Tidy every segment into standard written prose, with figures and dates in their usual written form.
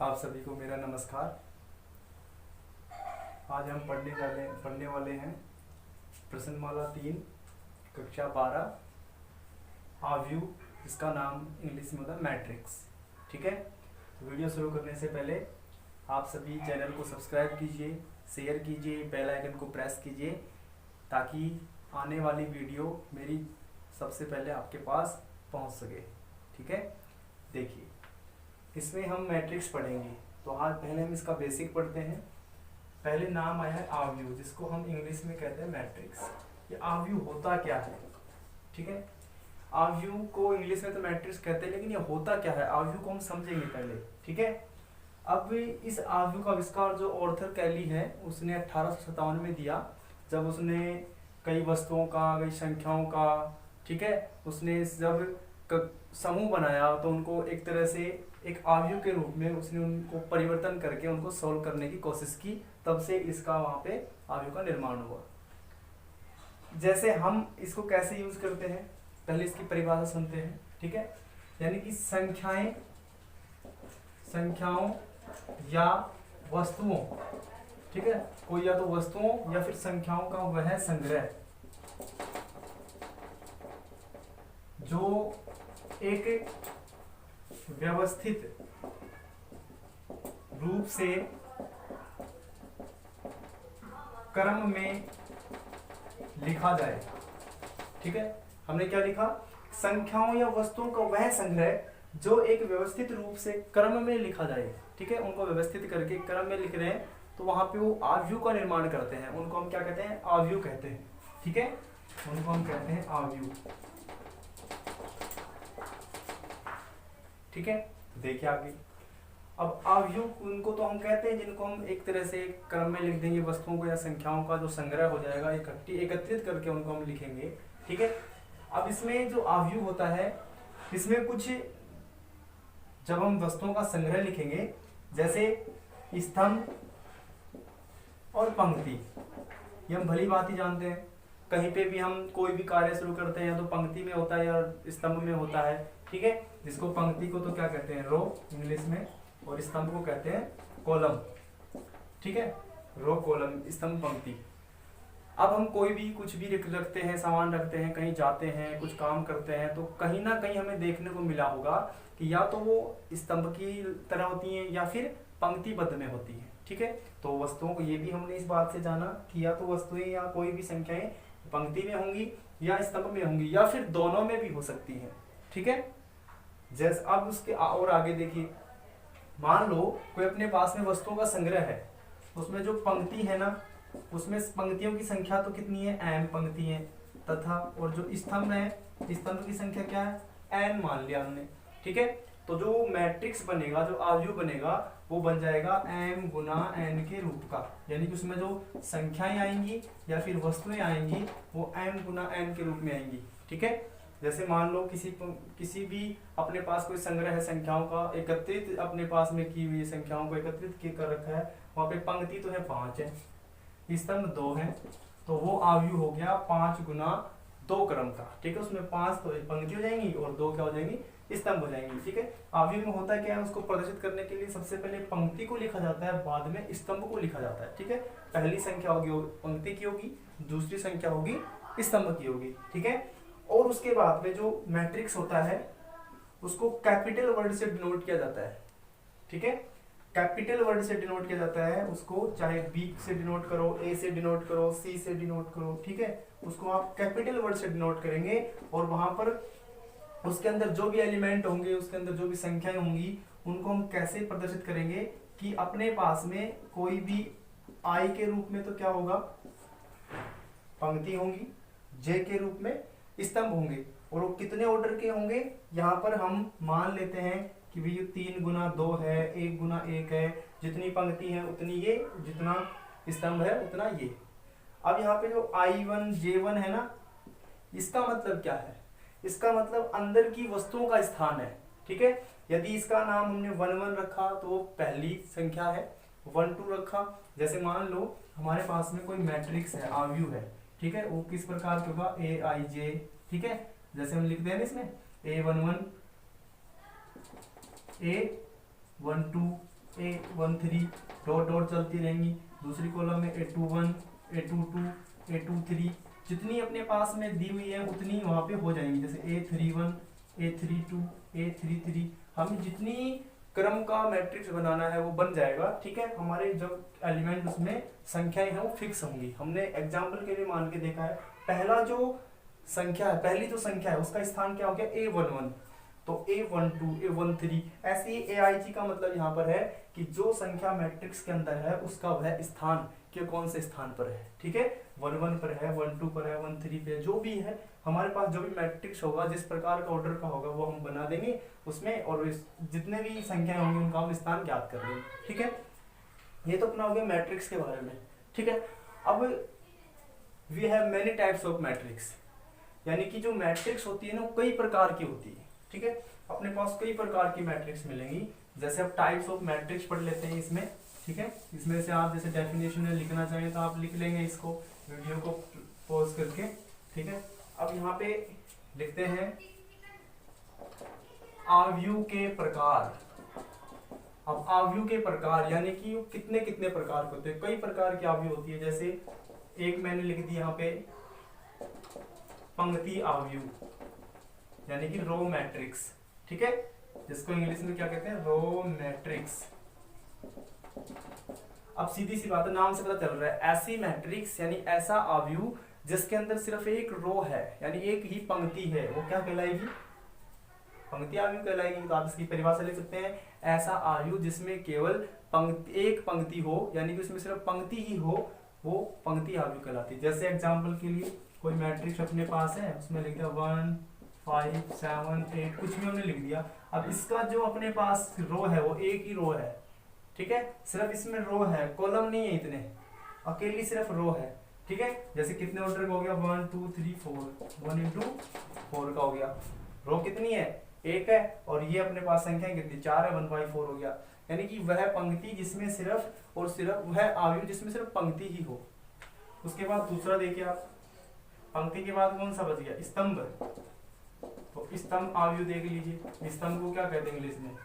आप सभी को मेरा नमस्कार। आज हम पढ़ने वाले हैं प्रश्नमाला 3 कक्षा 12 आव्यूह, जिसका नाम इंग्लिश में होता है मैट्रिक्स। ठीक है, तो वीडियो शुरू करने से पहले आप सभी चैनल को सब्सक्राइब कीजिए, शेयर कीजिए, बेल आइकन को प्रेस कीजिए ताकि आने वाली वीडियो मेरी सबसे पहले आपके पास पहुंच सके। ठीक है, देखिए इसमें हम मैट्रिक्स पढ़ेंगे। तो आज पहले हम इसका बेसिक पढ़ते हैं। पहले नाम आया है आव्यूह, जिसको हम इंग्लिश में कहते हैं मैट्रिक्स। ये आव्यूह होता क्या है? ठीक है, आव्यूह को इंग्लिश में तो मैट्रिक्स कहते हैं, लेकिन ये होता क्या है आव्यूह को हम समझेंगे पहले। ठीक है, अब इस आव्यूह का आविष्कार जो ऑर्थर कैली है उसने 1857 में दिया, जब उसने कई वस्तुओं का, कई संख्याओं का, ठीक है, उसने जब समूह बनाया तो उनको एक तरह से एक आव्यूह के रूप में उसने उनको परिवर्तन करके उनको सॉल्व करने की कोशिश की। तब से इसका वहां पे आव्यूह का निर्माण हुआ। जैसे हम इसको कैसे यूज करते हैं, पहले इसकी परिभाषा सुनते हैं। ठीक है, यानी कि संख्याओं या वस्तुओं, ठीक है, कोई या तो वस्तुओं या फिर संख्याओं का वह संग्रह जो एक व्यवस्थित रूप से क्रम में लिखा जाए। ठीक है, हमने क्या लिखा? संख्याओं या वस्तुओं का वह संग्रह जो एक व्यवस्थित रूप से क्रम में लिखा जाए। ठीक है, उनको व्यवस्थित करके क्रम में लिख रहे हैं तो वहां पे वो आव्यूह का निर्माण करते हैं। उनको हम क्या कहते हैं? आव्यूह कहते हैं। ठीक है, उनको हम कहते हैं आव्यूह। ठीक है, देखिए आगे। अब आव्यूह उनको तो हम कहते हैं जिनको हम एक तरह से क्रम में लिख देंगे, वस्तुओं को या संख्याओं का जो संग्रह हो जाएगा एकत्रित करके उनको हम लिखेंगे। ठीक है, अब इसमें जो आव्यूह होता है इसमें कुछ, जब हम वस्तुओं का संग्रह लिखेंगे जैसे स्तंभ और पंक्ति, ये हम भली बात ही जानते हैं। कहीं पे भी हम कोई भी कार्य शुरू करते हैं तो पंक्ति में होता है या स्तंभ में होता है। ठीक है, जिसको पंक्ति को तो क्या कहते हैं? रो इंग्लिश में, और स्तंभ को कहते हैं कॉलम। ठीक है, रो कॉलम, स्तंभ पंक्ति। अब हम कोई भी कुछ भी रखते हैं, सामान रखते हैं, कहीं जाते हैं, कुछ काम करते हैं, तो कहीं ना कहीं हमें देखने को मिला होगा कि या तो वो स्तंभ की तरह होती हैं या फिर पंक्तिबद्ध में होती हैं। ठीक है, तो वस्तुओं को ये भी हमने इस बात से जाना कि या तो वस्तुएं या कोई भी संख्याएं पंक्ति में होंगी या स्तंभ में होंगी या फिर दोनों में भी हो सकती हैं। ठीक है, जैसे अब उसके और आगे देखिए, मान लो कोई अपने पास में वस्तुओं का संग्रह है, उसमें जो पंक्ति है ना, उसमें पंक्तियों की संख्या तो कितनी है? m पंक्ति है, तथा और जो स्तंभ है, स्तंभ की संख्या क्या है? n मान लिया हमने। ठीक है, तो जो मैट्रिक्स बनेगा, जो आव्यूह बनेगा, वो बन जाएगा m गुना n के रूप का। यानी कि उसमें जो संख्याएं आएंगी या फिर वस्तुएं आएंगी वो m गुना n के रूप में आएंगी। ठीक है, जैसे मान लो किसी भी अपने पास कोई संग्रह है संख्याओं का, एकत्रित अपने पास में की हुई संख्याओं को एकत्रित कर रखा है, वहां पे पंक्ति तो है 5 है, स्तंभ 2 है, तो वो आव्यूह हो गया 5 गुना 2 क्रम का। ठीक है, उसमें 5 तो पंक्ति हो जाएंगी और 2 क्या हो जाएंगी? स्तंभ हो जाएंगी। ठीक है, आव्यूह में होता क्या है, उसको प्रदर्शित करने के लिए सबसे पहले पंक्ति को लिखा जाता है, बाद में स्तंभ को लिखा जाता है। ठीक है, पहली संख्या होगी पंक्ति की होगी, दूसरी संख्या होगी स्तंभ की होगी। ठीक है, और उसके बाद में जो मैट्रिक्स होता है उसको कैपिटल वर्ड से डिनोट किया जाता है। ठीक है, कैपिटल वर्ड से डिनोट किया जाता है उसको, चाहे बी से डिनोट करो, ए से डिनोट करो, सी से डिनोट करो। ठीक है, उसको आप कैपिटल वर्ड से डिनोट करेंगे और वहां पर उसके अंदर जो भी एलिमेंट होंगे, उसके अंदर जो भी संख्याएं होंगी, उनको हम कैसे प्रदर्शित करेंगे कि अपने पास में कोई भी आई के रूप में तो क्या होगा? पंक्ति होंगी, जे के रूप में स्तंभ होंगे, और वो कितने ऑर्डर के होंगे? यहाँ पर हम मान लेते हैं कि भी 3 गुना 2 है, 1 गुना 1 है, जितनी पंक्ति है उतनी ये, जितना स्तंभ है उतना ये। अब यहाँ पे जो I1 J1 है ना, इसका मतलब क्या है? इसका मतलब अंदर की वस्तुओं का स्थान है। ठीक है, यदि इसका नाम हमने 1 1 रखा तो वो पहली संख्या है, 1 2 रखा, जैसे मान लो हमारे पास में कोई मैट्रिक्स है, आव्यूह है। ठीक है, वो किस प्रकार के होगा? AIJ। ठीक है, जैसे हम लिखते हैं ना इसमें A11 A12 A13 dot dot चलती रहेंगी। दूसरी कॉलम में A21, A22, A23 जितनी अपने पास में दी हुई है उतनी वहां पे हो जाएंगी। जैसे A31, A32, A33 हमें जितनी क्रम का मैट्रिक्स बनाना है वो बन जाएगा। ठीक है, हमारे जो एलिमेंट उसमें संख्याएं हैं वो फिक्स होंगी। हमने एग्जाम्पल के लिए मान के देखा है, पहला जो संख्या है, पहली जो संख्या है उसका स्थान क्या हो गया A11, तो A12, A13 ऐसे ही AIG का मतलब यहाँ पर है कि जो संख्या मैट्रिक्स के अंदर है उसका वह स्थान के कौन से स्थान पर है। ठीक है, 11 पर है, 12 पर है, 13 पे है, जो भी है हमारे पास जो भी मैट्रिक्स होगा जिस प्रकार का ऑर्डर का होगा वो हम बना देंगे उसमें, और जितने भी संख्याएं होंगी उनका हम स्थान ज्ञात कर देंगे। ठीक है, ये तो अपना हो गया मैट्रिक्स के बारे में। ठीक है, अब we have many types of matrix, यानी कि जो मैट्रिक्स होती है ना वो कई प्रकार की होती है। ठीक है, अपने पास कई प्रकार की मैट्रिक्स मिलेंगी। जैसे अब टाइप्स ऑफ मैट्रिक्स पढ़ लेते हैं इसमें। ठीक है, इसमें से आप जैसे डेफिनेशन में लिखना चाहें तो आप लिख लेंगे इसको, वीडियो को पॉज करके। ठीक है, अब यहाँ पे लिखते हैं आव्यूह के प्रकार। अब आव्यूह के प्रकार यानी कि कितने कितने प्रकार के होते हैं, कई प्रकार की आव्यूह होती है। जैसे एक मैंने लिख दी यहाँ पे पंक्ति आव्यूह यानी कि रो मैट्रिक्स। ठीक है, जिसको इंग्लिश में क्या कहते हैं, रो मैट्रिक्स। अब सीधी सी बात है, नाम से पता चल रहा है, ऐसी मैट्रिक्स यानी ऐसा आव्यूह जिसके अंदर सिर्फ एक रो है यानी एक ही पंक्ति है, वो क्या कहलाएगी, पंक्ति आव्यूह कहलाएगी। तो आप इसकी परिभाषा ले सकते हैं, ऐसा आव्यूह जिसमें केवल एक पंक्ति हो यानी कि उसमें सिर्फ पंक्ति ही हो, वो पंक्ति आव्यूह कहलाती है। जैसे एग्जाम्पल के लिए कोई मैट्रिक्स अपने पास है, उसमें लिख दिया 1, 5, 7, 8 कुछ भी हमने लिख दिया। अब इसका जो अपने पास रो है वो एक ही रो है। ठीक है, सिर्फ इसमें रो है, कॉलम नहीं है, इतने अकेली सिर्फ रो है। ठीक है, जैसे कितने ऑर्डर का हो गया, 1, 2, 3, 4, 1 into 4 का हो गया। रो कितनी है, एक है, और ये अपने पास संख्या कितनी, 4 है, 1/4 हो गया। यानी कि वह पंक्ति जिसमें सिर्फ और सिर्फ, वह आव्यूह जिसमें सिर्फ पंक्ति ही हो। उसके बाद दूसरा देखिए आप, पंक्ति के बाद कौन सा बच गया, स्तंभ। तो स्तंभ आव्यूह देख लीजिए, स्तंभ को क्या कहते हैं इंग्लिश में,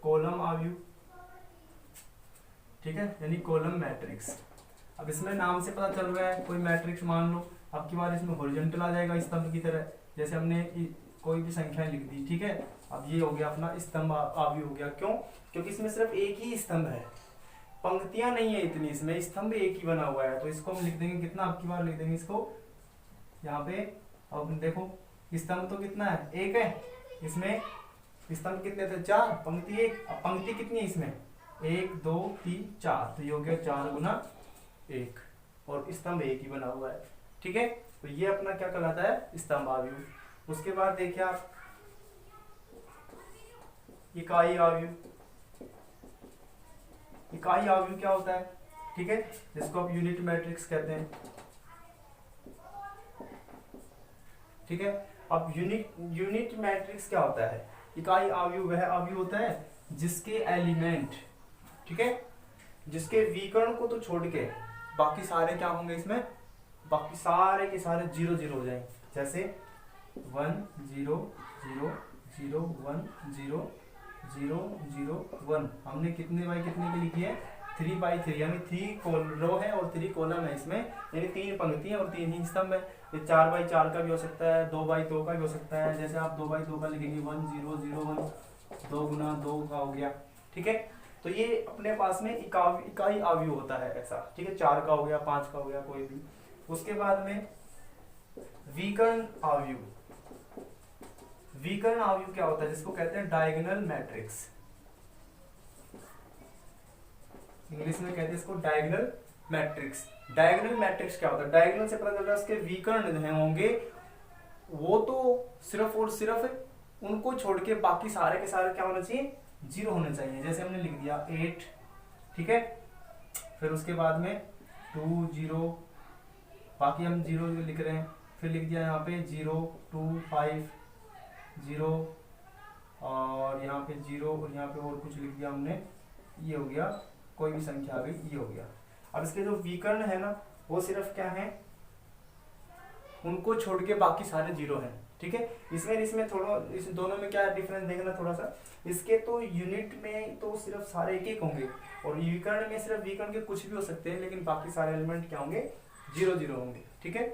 कॉलम आव्यूह। ठीक है, यानी कॉलम मैट्रिक्स। अब इसमें नाम से पता चल रहा है, कोई मैट्रिक्स मान लो, अब की बार इसमें हॉरिजॉन्टल आ जाएगा स्तंभ की तरह। जैसे हमने कोई भी संख्या लिख दी। ठीक है, अब ये हो गया अपना स्तंभ आव्यूह हो गया। क्यों, क्योंकि इसमें सिर्फ एक ही स्तंभ है, पंक्तियां नहीं है इतनी, इसमें स्तंभ एक ही बना हुआ है। तो इसको हम लिख देंगे कितना, अब की बार लिख देंगे इसको यहाँ पे। अब देखो स्तंभ तो कितना है, एक है, इसमें स्तंभ कितने थे, 4, पंक्ति एक। अब पंक्ति कितनी है इसमें, 1, 2, 3, 4, तो ये हो गया 4 गुना 1, और स्तंभ एक ही बना हुआ है। ठीक है, तो ये अपना क्या कहलाता है, स्तंभ आव्यूह। उसके बाद देखिए आप इकाई आव्यूह। इकाई आव्यूह क्या होता है, ठीक है, जिसको आप यूनिट मैट्रिक्स कहते हैं। ठीक है, अब यूनिट मैट्रिक्स क्या होता है, इकाई आव्यूह वह आव्यूह होता है जिसके एलिमेंट, ठीक है, जिसके विकर्ण को तो छोड़ के बाकी सारे क्या होंगे इसमें, बाकी सारे के सारे 0 0 हो जाएंगे। जैसे 1 0 0 0 1 0 0 0 1, हमने कितने बाई कितने की लिखी है, 3/3, यानी 3 रो है और 3 कॉलम है इसमें, यानी 3 पंक्तियां और 3 ही स्तंभ है। ये 4/4 का भी हो सकता है, 2/2 का भी हो सकता है। जैसे आप 2/2 का लिखेंगे 1 0 0 1, 2 गुना 2 का हो गया। ठीक है, तो ये अपने पास में इकाई आव्यूह होता है ऐसा। ठीक है, 4 का हो गया, 5 का हो गया, कोई भी। उसके बाद में विकर्ण आव्यूह। विकर्ण आव्यूह क्या होता है, जिसको कहते हैं डायगोनल मैट्रिक्स, इंग्लिश में कहते हैं इसको डायगोनल मैट्रिक्स। डायगोनल मैट्रिक्स क्या होता है, डायगोनल से पता चल रहा है उसके विकर्ण होंगे वो तो सिर्फ और सिर्फ उनको छोड़ के बाकी सारे के सारे क्या होना चाहिए, 0 होने चाहिए। जैसे हमने लिख दिया 8, ठीक है, फिर उसके बाद में 2 0, बाकी हम 0 लिख रहे हैं, फिर लिख दिया यहाँ पे 0 2 5 0, और यहाँ पे 0, और यहाँ पे और कुछ लिख दिया हमने, ये हो गया, कोई भी संख्या आ गई, ये हो गया। अब इसके जो विकर्ण है ना वो सिर्फ क्या है, उनको छोड़ के बाकी सारे 0 हैं। ठीक है। इसमें थोड़ा इस दोनों में क्या डिफरेंस देखना थोड़ा सा, इसके तो यूनिट में तो सिर्फ सारे एक एक होंगे, और विकर्ण में सिर्फ विकर्ण के कुछ भी हो सकते हैं, लेकिन बाकी सारे एलिमेंट क्या होंगे, 0 0 होंगे, ठीक है।